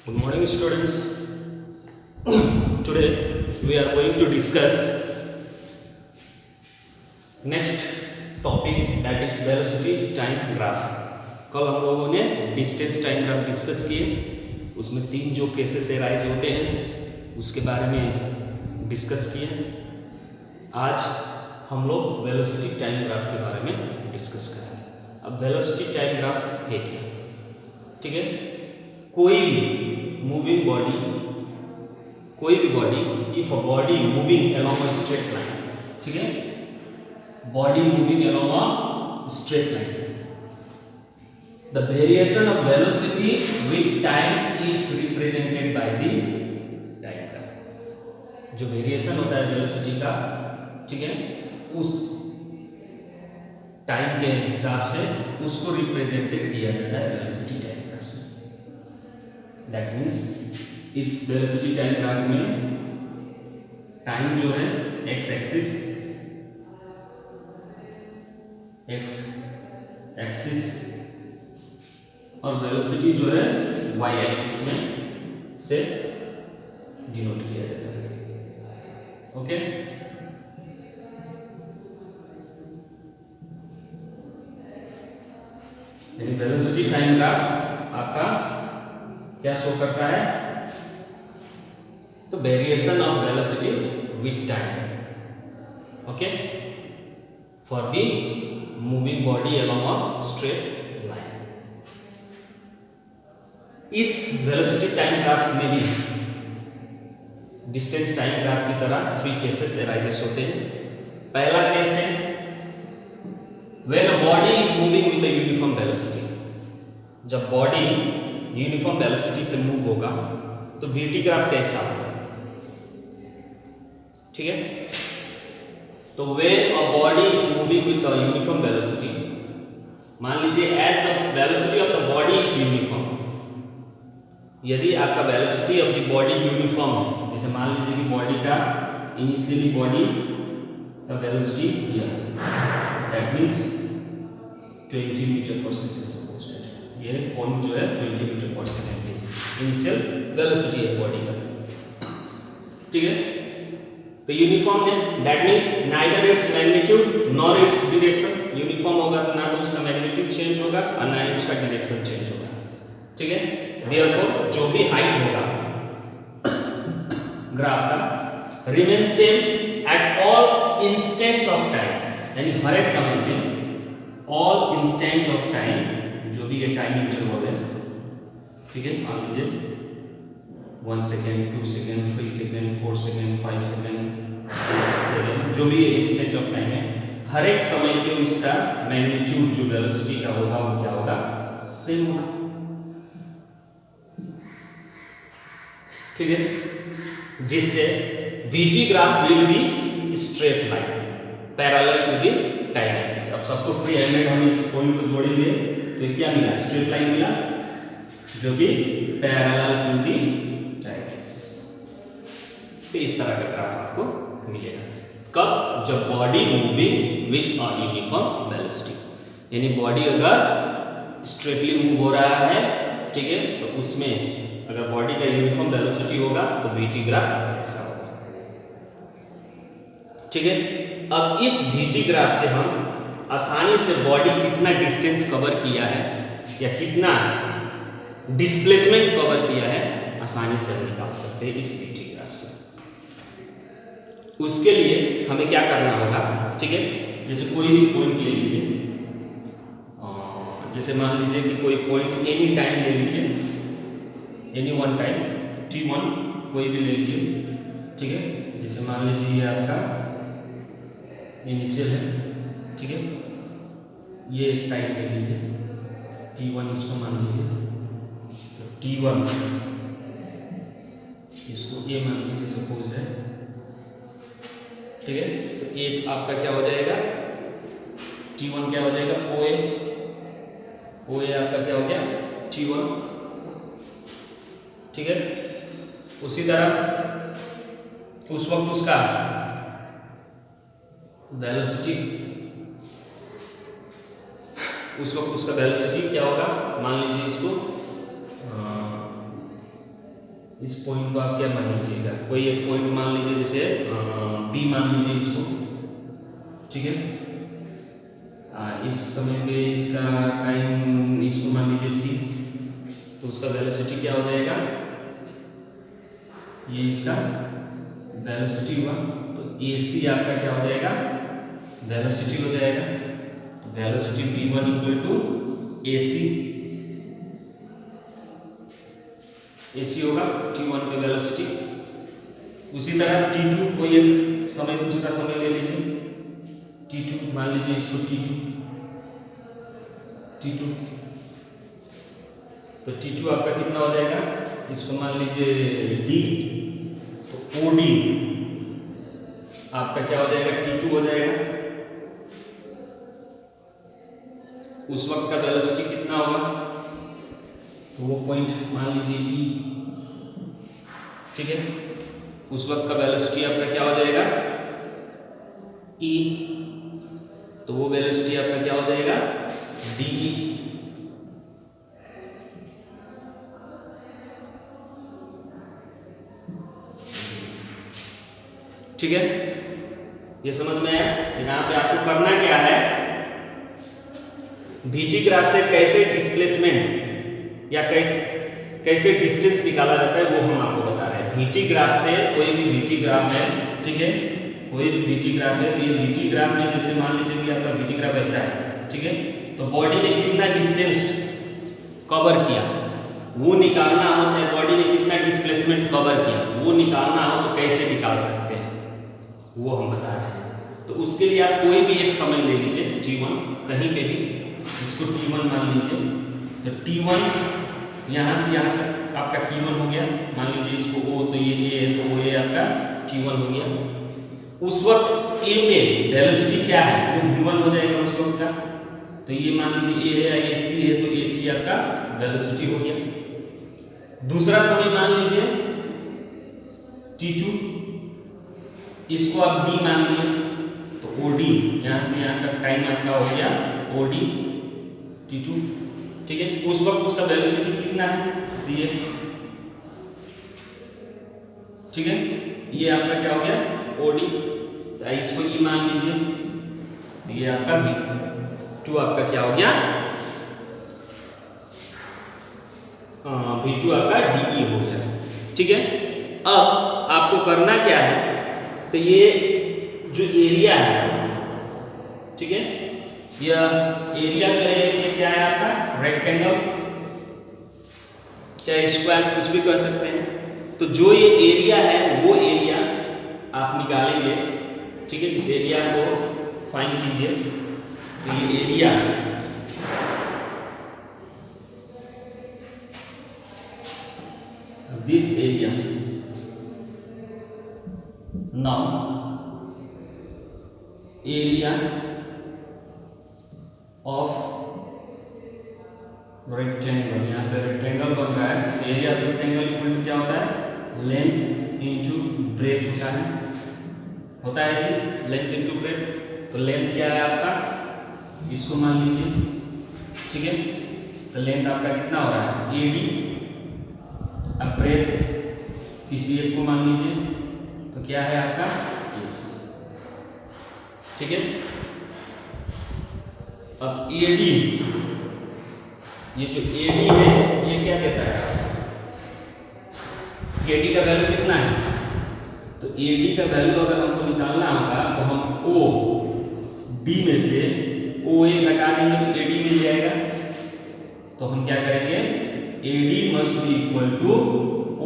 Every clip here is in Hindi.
Good morning, students. Today we are going to discuss next topic, that is velocity time graph. कल हम लोगों ने डिस्टेंस टाइम ग्राफ डिस्कस किए, उसमें 3 जो केसेस एराइज होते हैं उसके बारे में डिस्कस किए। आज हम लोग वेलोसिटी टाइम ग्राफ के बारे में डिस्कस करेंगे। अब वेलोसिटी टाइम ग्राफ है क्या? ठीक है, कोई भी मूविंग बॉडी, कोई भी body, if a body moving along a straight line, ठीक है, body moving along a straight line, the variation of velocity with time is represented by the time graph. जो वेरिएशन होता है वेलोसिटी का, ठीक है, उस टाइम के हिसाब से उसको रिप्रेजेंटेड किया जाता है वेलोसिटी टाइम ग्राफ से। दैट मीन्स इस वेलोसिटी टाइम ग्राफ में टाइम जो है एक्स एक्सिस और वेलोसिटी जो है वाई एक्सिस में से डिनोट किया जाता है। ओके, यानी वेलोसिटी टाइम ग्राफ आपका क्या शो करता है? तो variation of velocity with time, okay, for the moving body along a straight line. इस वेलोसिटी टाइम ग्राफ में भी डिस्टेंस टाइम ग्राफ की तरह 3 केसेस अराइजेस होते हैं। पहला केस है when a body is moving with a uniform velocity. जब बॉडी यूनिफॉर्म वेलोसिटी से मूव होगा तो वीटी ग्राफ कैसा होगा? ठीक है, तो when a body is moving with a uniform velocity, मान लीजिए as the velocity of the body is uniform, यदि आपका velocity of the body uniform है, जैसे मान लीजिए कि बॉडी का इनिशियली बॉडी का वेलोसिटी दिया, दैट मीन्स 20 मीटर पर सेकेंड, ये पॉइंट जो है 20 मीटर पर सेकेंड इनिशियल वेलोसिटी है बॉडी का, ठीक है, तो यूनिफॉर्म है। That means neither its magnitude nor its direction. Uniform होगा तो ना तो उसका मैग्नीट्यूड चेंज होगा और ना ही उसका डायरेक्शन चेंज होगा, ठीक है। देयरफॉर जो भी हाइट होगा ग्राफ का remain same at all instant of time, यानी हर एक समय में ऑल इंस्टेंट ऑफ टाइम, जो भी ये टाइम इंटरवल है, ठीक है, मान लीजिए 1 second, 2 second, 3 second, 4 second, 5 second, 6, 7, जो भी इंस्टेंट ऑफ टाइम है, हर एक समय पे उसका मैग्नीट्यूड जो वेलोसिटी का होगा वो क्या होगा? सेम होगा, ठीक है, जिससे VT graph will be straight line parallel to the time axis. अब सबको फ्री हैंडेड हम इस पॉइंट को जोड़ेंगे तो क्या मिला? स्ट्रेट लाइन मिला जो कि parallel to the time axis. तो इस तरह का ग्राफ आपको मिलेगा कब? जब body moving with a uniform velocity, यानी बॉडी अगर स्ट्रेटली मूव हो रहा है, ठीक है, तो उसमें अगर बॉडी का यूनिफॉर्म वेलोसिटी होगा तो वीटी ग्राफ ऐसा होगा, ठीक है। अब इस वीटी ग्राफ से हम आसानी से बॉडी कितना डिस्टेंस कवर किया है या कितना डिस्प्लेसमेंट कवर किया है आसानी से हम निकाल सकते हैं इस वीटी ग्राफ से। उसके लिए हमें क्या करना होगा? ठीक है, जैसे कोई भी पॉइंट ले लीजिए, जैसे मान लीजिए कि कोई पॉइंट एनी टाइम ले लीजिए, एनी वन टाइम t1 कोई भी ले लीजिए, ठीक है, जैसे मान लीजिए ये आपका इनिशियल है, ठीक है, ये टाइम ले लीजिए t1, इसको मान लीजिए, तो t1 इसको ये मान लीजिए सपोज है, ठीक है, तो ये आपका क्या हो जाएगा? t1 क्या हो जाएगा? OA आपका क्या हो गया? t1, ठीक है। उसी तरह उस वक्त उसका वेलोसिटी, उस वक्त उसका वेलोसिटी क्या होगा? मान लीजिए इसको इस पॉइंट को आप क्या मान लीजिएगा, कोई एक पॉइंट मान लीजिए, जैसे P मान लीजिए इसको, ठीक है। इस समय पे इसका टाइम इसको मान लीजिए C, तो उसका वेलोसिटी क्या हो जाएगा, ये इसका वेलोसिटी हुआ। तो AC आपका क्या हो जाएगा, वेलोसिटी हो जाएगा। Velocity V1 equal to AC होगा T1 पे वेलोसिटी। उसी तरह T2, कोई एक समय, दूसरा समय ले लीजिए, T2 मान लीजिए इसको T2, तो T2 आपका कितना हो जाएगा, इसको मान लीजिए D, तो OD आपका क्या हो जाएगा, T2 हो जाएगा। उस वक्त का वेलोसिटी कितना होगा, तो वो पॉइंट मान लीजिए E, ठीक है। उस वक्त का वेलोसिटी आपका क्या हो जाएगा, E, तो वो वेलोसिटी आपका क्या हो जाएगा, DE। ठीक है, ये समझ में आया। यहाँ पे आपको करना क्या है, VT ग्राफ से कैसे डिस्प्लेसमेंट या कैसे डिस्टेंस निकाला जाता है वो हम आपको बता रहे हैं। VT ग्राफ से, कोई भी VT ग्राफ है, ठीक है, कोई भी VT ग्राफ है, तो ये VT ग्राफ में जैसे मान लीजिए कि आपका VT ग्राफ ऐसा है, ठीक है, तो बॉडी ने कितना डिस्टेंस कवर किया वो निकालना हो, चाहे बॉडी ने कितना डिस्प्लेसमेंट कवर किया वो निकालना हो, तो कैसे निकाल सकते हैं वो हम बता रहे हैं। तो उसके लिए आप कोई भी एक समय ले लीजिए, T1, कहीं पे भी, इसको T1 मान लीजिए। तो T1 यहाँ से यहाँ तक आपका T1 हो गया, मान लीजिए इसको O, तो ये A है, तो वो A आपका T1 हो गया। उस वक्त A पे वेलोसिटी क्या है, वो V1 हो जाएगा उस वक्त का। तो ये मान लीजिए A है, AC है, तो AC आपका वेलोसिटी हो गया। दूसरा समय मान लीजिए T2, इसको आप D मान लिए, तो OD, यहाँ से यहाँ तक टाइम आपका हो गया OD T2, ठीक है। उस वक्त उसका वेलोसिटी कितना है, तो ये, ठीक है, ये आपका क्या हो गया OD, तो इसको E मान लीजिए, तो ये आपका V2 आपका क्या हो गया, V2 आपका DE हो गया, ठीक है। अब आपको करना क्या है, तो ये जो एरिया है, ठीक है, यह एरिया जो है ये क्या है आपका, रेक्टेंगल, चाहे स्क्वायर कुछ भी कर सकते हैं। तो जो ये एरिया है वो एरिया आप निकालेंगे, ठीक है। इस एरिया को फाइंड कीजिए, तो ये area, this area, now area of rectangle, यहाँ पे रेक्टेंगल बन रहा है, तो area of rectangle equal to क्या होता है, लेंथ इनटू ब्रेथ होता है जी, लेंथ इनटू ब्रेथ। तो लेंथ क्या है आपका, इसको मान लीजिए, ठीक है, तो लेंथ आपका कितना हो रहा है AD, अब ब्रेथ किसी एक को मान लीजिए, तो क्या है आपका AC, ठीक है। अब AD, ये जो AD है ये क्या देता है आपको, AD का वैल्यू कितना है, तो AD का वैल्यू अगर हमको निकालना होगा तो हम OD में से OA घटा देंगे तो AD मिल जाएगा। तो हम क्या करेंगे, AD must be equal to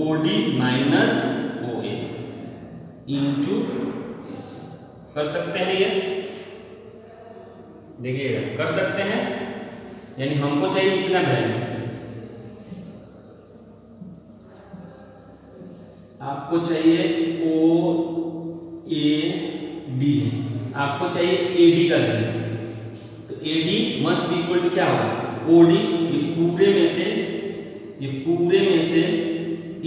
OD minus OA into AC। कर सकते हैं ये, देखिएगा कर सकते हैं, यानी हमको चाहिए कितना वैल्यू, आपको चाहिए OAD, आपको चाहिए AD का वैल्यू, तो AD must be equal to क्या होगा OD, ये पूरे में से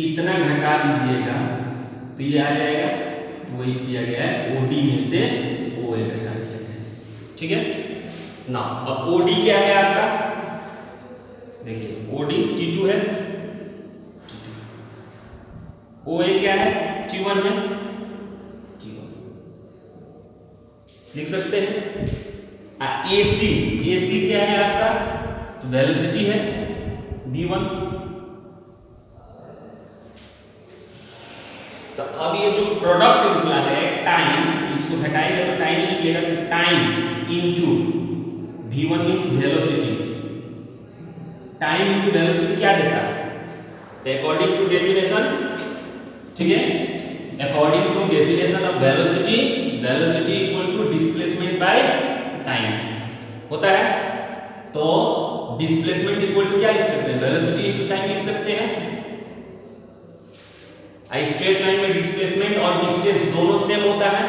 इतना घटा दीजिएगा तो ये आ जाएगा, तो वही किया गया है, OD में से OA घटा दिया गया, ठीक है ना। अब OD क्या है आपका, देखिए OD T2 है, ओ ए क्या है, T1 है, T1 लिख सकते हैं। AC क्या है आपका, तो वेलोसिटी है V1। तो अब ये जो प्रोडक्ट निकला है टाइम, इसको हटाएंगे तो टाइम ही निकलेगा, तो time into V1 means velocity, time into velocity क्या देता है, तो अकॉर्डिंग टू डेफिनेशन, ठीक है, according to definition of velocity, velocity equal to displacement by time होता है। तो डिस्प्लेसमेंट इक्वल टू क्या लिख सकते हैं, वेलोसिटी इनटू टाइम लिख सकते हैं। स्ट्रेट लाइन में डिस्प्लेसमेंट और डिस्टेंस दोनों सेम होता है,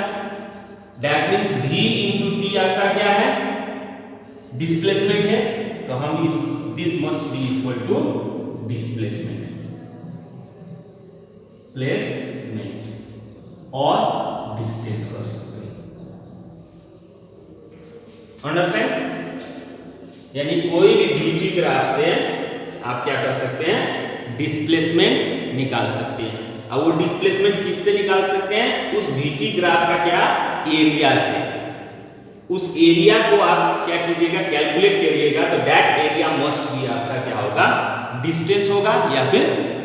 that means v into t आपका क्या है, डिस्प्लेसमेंट है, तो हम इस this must be equal to displacement, placement और डिस्टेंस कर सकते हैं। अंडरस्टैंड, यानी कोई भी vt ग्राफ से आप क्या कर सकते हैं, डिस्प्लेसमेंट निकाल सकते हैं। अब वो डिस्प्लेसमेंट किससे निकाल सकते हैं, उस vt ग्राफ का क्या, एरिया से। उस एरिया को आप क्या कीजिएगा, कैलकुलेट करिएगा, तो दैट एरिया मस्ट बी आपका क्या होगा, डिस्टेंस होगा या फिर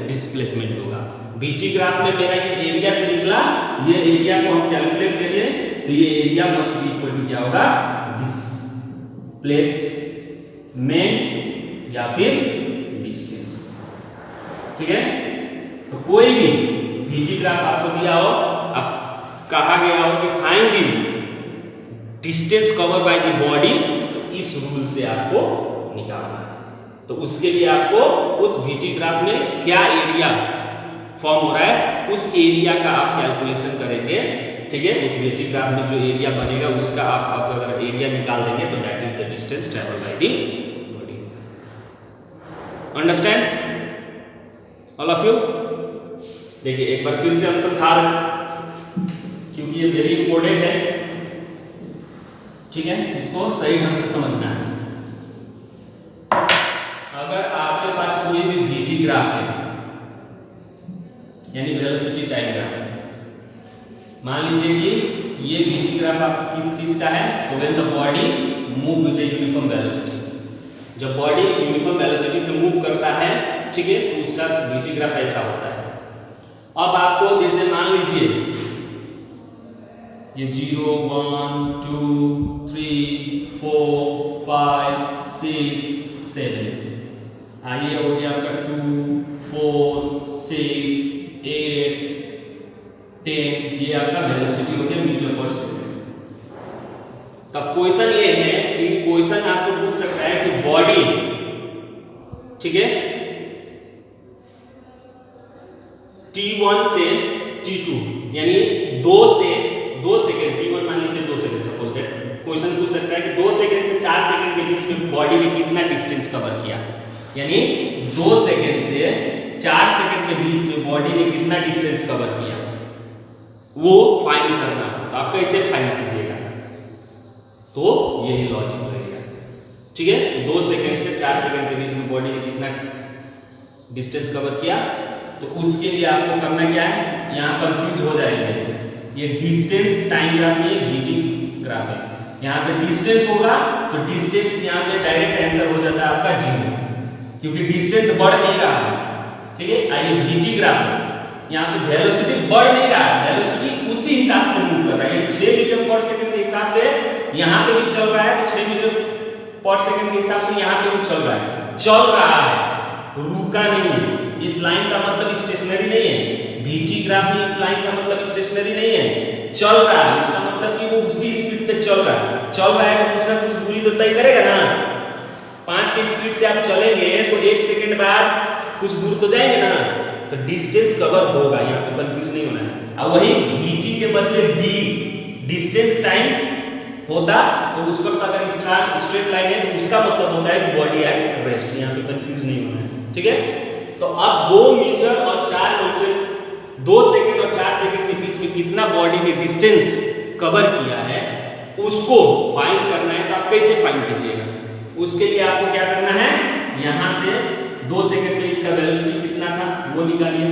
डिस्प्लेसमेंट होगा। vt ग्राफ में मेरा ये एरिया जो निकला, ये एरिया को हम कैलकुलेट करिए तो ये area must be equal to क्या होगा, डिस्प्लेसमेंट या फिर डिस्टेंस, ठीक है। तो कोई भी vt ग्राफ आपको दिया हो, अब कहा गया हो कि find the distance cover by the body, इस रूल से आपको निकालना है। तो उसके लिए आपको उस vt ग्राफ में क्या एरिया फॉर्म हो रहा है, उस एरिया का आप कैलकुलेशन करेंगे, ठीक है। उस vt ग्राफ में जो एरिया बनेगा उसका आप अगर एरिया निकाल देंगे तो that is the distance travel by the body. Understand all of you. देखिए एक बार फिर से हम समझा रहे हैं क्योंकि ये वेरी इंपॉर्टेंट है, ठीक है, इसको सही ढंग से समझना है। अगर आपके पास कोई भी vt ग्राफ है, यानी वेलोसिटी टाइम ग्राफ, मान लीजिए कि ये vt ग्राफ आपका किस चीज का है, तो when the body move with the uniform velocity, जब बॉडी यूनिफॉर्म वेलोसिटी से मूव करता है, ठीक है, तो उसका vt ग्राफ ऐसा होता है। अब आपको जैसे मान लीजिए ये 0 1 2 3 4 5 6 7, आइए हो गया आपका 2 4 6 8 10, ये आपका वेलोसिटी हो गया मीटर पर सेकेंड। अब क्वेश्चन ये है कि क्वेश्चन आपको पूछ सकता है कि बॉडी, ठीक है, T1 से T2 यानी 2 सेकंड, T1 मान लीजिए 2 सेकंड, सपोज दैट क्वेश्चन पूछ सकता है कि 2 सेकंड से 4 सेकंड के बीच में बॉडी ने कितना डिस्टेंस कवर किया, यानी 2 सेकंड से 4 सेकंड के बीच में बॉडी ने कितना डिस्टेंस कवर किया, वो फाइंड करना। तो आप कैसे फाइंड कीजिएगा, तो यही लॉजिक रहेगा, ठीक है। 2 सेकंड से 4 सेकंड के बीच में बॉडी ने कितना डिस्टेंस कवर किया, तो उसके लिए आपको करना क्या है, यहाँ कंफ्यूज हो जाएंगे, ये डिस्टेंस टाइम ग्राफ में vt ग्राफ है, यहाँ पे डिस्टेंस होगा तो डिस्टेंस यहाँ पे डायरेक्ट आंसर हो जाता है आपका 0, क्योंकि डिस्टेंस बढ़ नहीं रहा है, ठीक है। आइए vt ग्राफ है, यहाँ पे वेलोसिटी बढ़ नहीं रहा है, वेलोसिटी उसी हिसाब से मूव कर रहा है, यानी 6 मीटर पर सेकंड के हिसाब से यहाँ पे भी चल रहा है, तो 6 मीटर पर सेकंड के हिसाब से यहाँ पे भी चल रहा है, रुका नहीं है। इस लाइन का मतलब स्टेशनरी नहीं है, vt ग्राफ में इस लाइन का मतलब स्टेशनरी नहीं है, चल रहा है, इसका मतलब कि वो उसी स्पीड पे चल रहा है तो कुछ ना कुछ दूरी तो तय करेगा ना। 5 की स्पीड से आप चलेंगे तो 1 सेकंड बाद कुछ दूर तो जाएंगे ना, तो डिस्टेंस कवर होगा, यहाँ पे कंफ्यूज नहीं होना है। अब वही vt के बदले d डिस्टेंस टाइम होता तो उस वक्त अगर स्ट्रेट लाइन है तो उसका मतलब होता है कि बॉडी एट रेस्ट, यहाँ पे कंफ्यूज नहीं होना है, ठीक है। तो अब 2 मीटर और 4 मीटर, 2 सेकंड और 4 सेकंड के बीच में कितना बॉडी ने डिस्टेंस कवर किया है उसको फाइंड करना है, तो आप कैसे फाइंड कीजिएगा, उसके लिए आपको क्या करना है, यहाँ से 2 सेकंड में इसका वेलोसिटी कितना था वो निकालिए,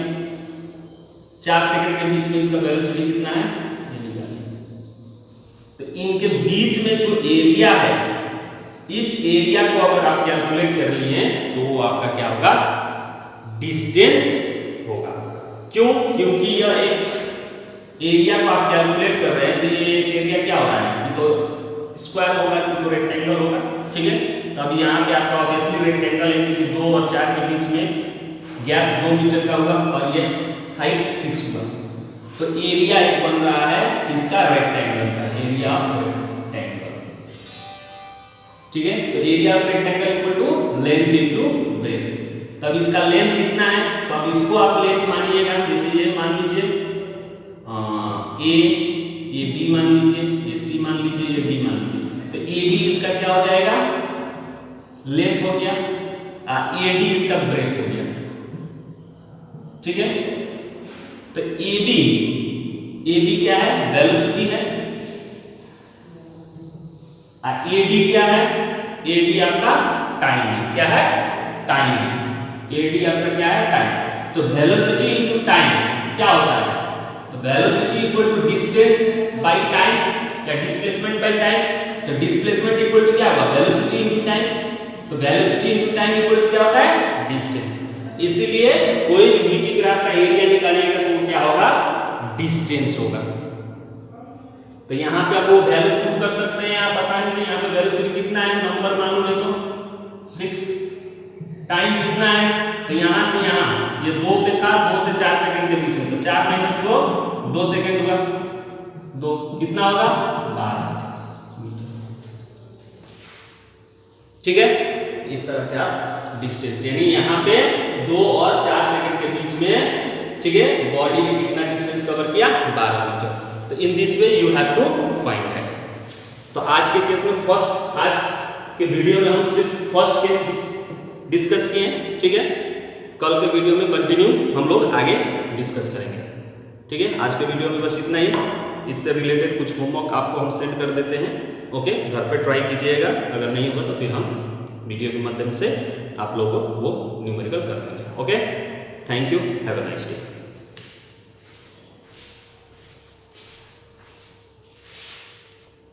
4 सेकंड के बीच में इसका वेलोसिटी कितना है ये निकालिए। तो इनके बीच में जो एरिया है, इस एरिया को अगर आप कैलकुलेट कर लिए तो वो आपका क्या होगा, डिस्टेंस होगा। क्यों? क्योंकि यह एक एरिया को आप कैलकुलेट कर रहे हैं, तो ये एक एरिया क्या हो रहा है कि तो स्क्वायर होगा कि तो रेक्टेंगल होगा, ठीक है। तो अब यहाँ पे आपका ऑब्वियसली रेक्टेंगल है क्योंकि 2 और 4 के बीच में गैप 2 मीटर का होगा और ये हाइट 6 हुआ। तो एरिया एक बन रहा है इसका रेक्टेंगल का, एरिया ऑफ रेक्टेंगल, ठीक है। तो area of rectangle equal to length into breadth. तब इसका लेंथ कितना है, तो अब इसको आप लेंथ मानिएगा, जैसे ये मान लीजिए ए, ये बी मान लीजिए, ये सी मान लीजिए, ये डी मान लीजिए। तो ए बी इसका क्या हो जाएगा, लेंथ हो गया, ए डी इसका ब्रेथ हो गया, ठीक है। तो ए बी क्या है, वेलोसिटी है, ए डी क्या है, ए डी आपका टाइम है, क्या है, टाइम। ए डी आपका क्या है, टाइम। तो वेलोसिटी इनटू टाइम क्या होता है, तो velocity equal to distance by time या डिस्प्लेसमेंट बाय टाइम। तो डिस्प्लेसमेंट इक्वल टू क्या होगा, वेलोसिटी इनटू टाइम। तो velocity into time equal to क्या होता है, डिस्टेंस। इसीलिए कोई भी VT ग्राफ का एरिया निकालिएगा तो वो क्या होगा, डिस्टेंस होगा। तो यहाँ पे आप वो वैल्यू प्रूव कर सकते हैं आप आसानी से। यहाँ पे वेलोसिटी कितना है, नंबर मालूम है तो 6, टाइम कितना है, तो यहाँ से यहाँ ये 2 पे था, 2 से 4 सेकंड के बीच में, तो 4 - 2 2 सेकंड होगा, 2 कितना होगा, 12 मीटर, ठीक है। इस तरह से आप डिस्टेंस, यानी यहाँ पे 2 और 4 सेकंड के बीच में, ठीक है, बॉडी में कितना डिस्टेंस कवर किया, 12 मीटर। तो in this way you have to find it. तो आज के केस में आज के वीडियो में हम सिर्फ फर्स्ट केस डिस्कस किए हैं, ठीक है। कल के वीडियो में कंटिन्यू हम लोग आगे डिस्कस करेंगे, ठीक है। आज के वीडियो में बस इतना ही। इससे रिलेटेड कुछ होमवर्क आपको हम सेंड कर देते हैं, ओके। घर पे ट्राई कीजिएगा, अगर नहीं होगा तो फिर हम वीडियो के माध्यम से आप लोगों को वो न्यूमेरिकल कर देंगे, okay. Thank you, have a nice day.